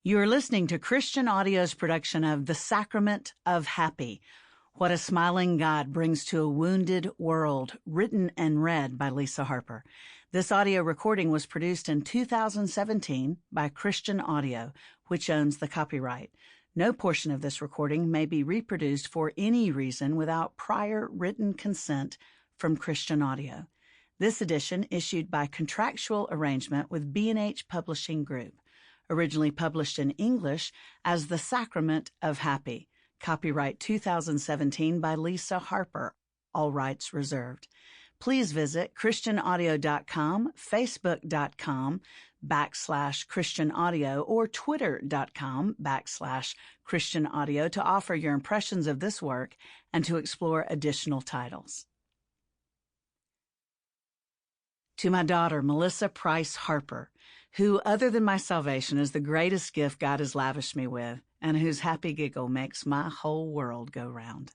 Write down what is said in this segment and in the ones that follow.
You are listening to Christian Audio's production of The Sacrament of Happy, What a Smiling God Brings to a Wounded World, written and read by Lisa Harper. This audio recording was produced in 2017 by Christian Audio, which owns the copyright. No portion of this recording may be reproduced for any reason without prior written consent from Christian Audio. This edition issued by contractual arrangement with B&H Publishing Group. Originally published in English as The Sacrament of Happy. Copyright 2017 by Lisa Harper. All rights reserved. Please visit christianaudio.com, facebook.com/Christian Audio, or twitter.com/Christian Audio to offer your impressions of this work and to explore additional titles. To my daughter, Melissa Price Harper, who, other than my salvation, is the greatest gift God has lavished me with, and whose happy giggle makes my whole world go round.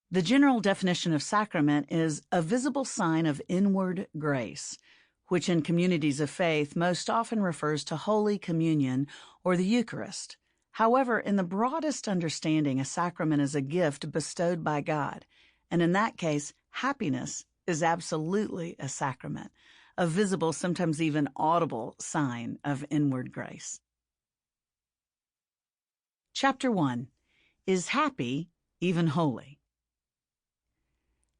The general definition of sacrament is a visible sign of inward grace, which in communities of faith most often refers to Holy Communion or the Eucharist. However, in the broadest understanding, a sacrament is a gift bestowed by God, and in that case, happiness is absolutely a sacrament, a visible, sometimes even audible sign of inward grace. Chapter 1. Is happy even holy?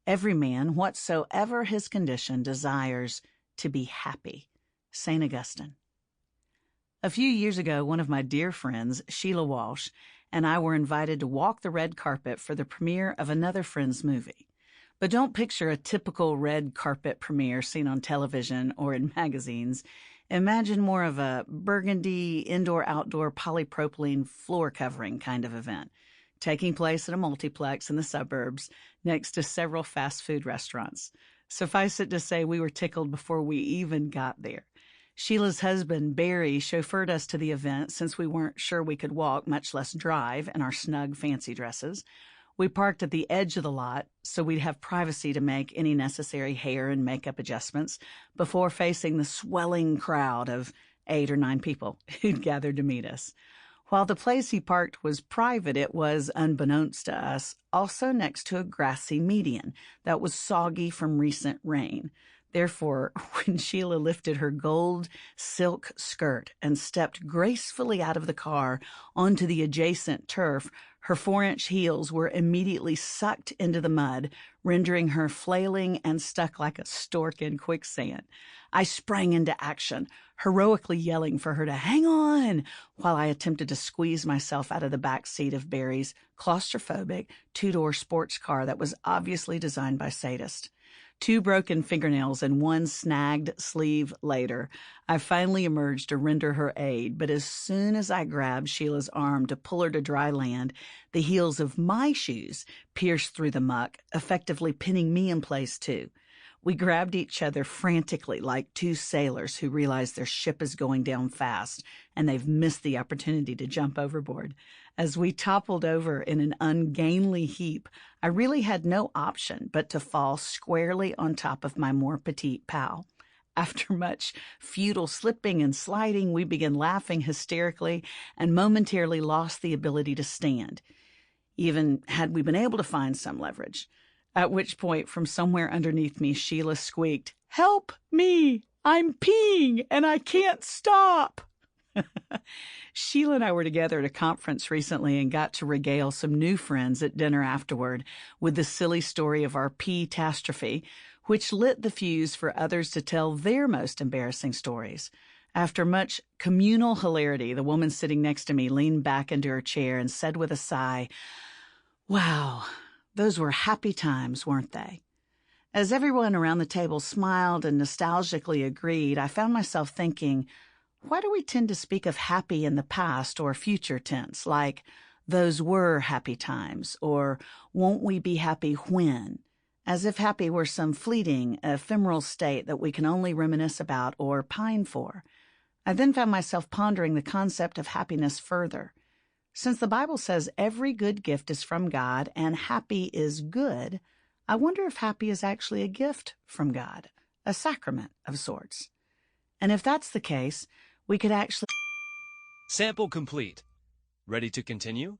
Every man, whatsoever his condition, desires to be happy. St. Augustine. A few years ago, one of my dear friends, Sheila Walsh, and I were invited to walk the red carpet for the premiere of another friend's movie. But don't picture a typical red carpet premiere seen on television or in magazines. Imagine more of a burgundy, indoor-outdoor polypropylene floor covering kind of event, taking place at a multiplex in the suburbs next to several fast food restaurants. Suffice it to say, we were tickled before we even got there. Sheila's husband, Barry, chauffeured us to the event since we weren't sure we could walk, much less drive, in our snug fancy dresses. We parked at the edge of the lot so we'd have privacy to make any necessary hair and makeup adjustments before facing the swelling crowd of 8 or 9 people who'd gathered to meet us. While the place he parked was private, it was, unbeknownst to us, also next to a grassy median that was soggy from recent rain. Therefore, when Sheila lifted her gold silk skirt and stepped gracefully out of the car onto the adjacent turf, her 4-inch heels were immediately sucked into the mud, rendering her flailing and stuck like a stork in quicksand. I sprang into action, heroically yelling for her to hang on, while I attempted to squeeze myself out of the back seat of Barry's claustrophobic 2-door sports car that was obviously designed by sadists. 2 broken fingernails and 1 snagged sleeve later, I finally emerged to render her aid, but as soon as I grabbed Sheila's arm to pull her to dry land, the heels of my shoes pierced through the muck, effectively pinning me in place too. We grabbed each other frantically like 2 sailors who realize their ship is going down fast and they've missed the opportunity to jump overboard. As we toppled over in an ungainly heap, I really had no option but to fall squarely on top of my more petite pal. After much futile slipping and sliding, we began laughing hysterically and momentarily lost the ability to stand, even had we been able to find some leverage. At which point, from somewhere underneath me, Sheila squeaked, "Help me! I'm peeing and I can't stop!" Sheila and I were together at a conference recently and got to regale some new friends at dinner afterward with the silly story of our pee-tastrophe, which lit the fuse for others to tell their most embarrassing stories. After much communal hilarity, the woman sitting next to me leaned back into her chair and said with a sigh, "Wow, those were happy times, weren't they?" As everyone around the table smiled and nostalgically agreed, I found myself thinking, why do we tend to speak of happy in the past or future tense, like "those were happy times" or "won't we be happy when," as if happy were some fleeting, ephemeral state that we can only reminisce about or pine for? I then found myself pondering the concept of happiness further. Since the Bible says every good gift is from God and happy is good, I wonder if happy is actually a gift from God, a sacrament of sorts. And if that's the case, We could actually... Sample complete. Ready to continue?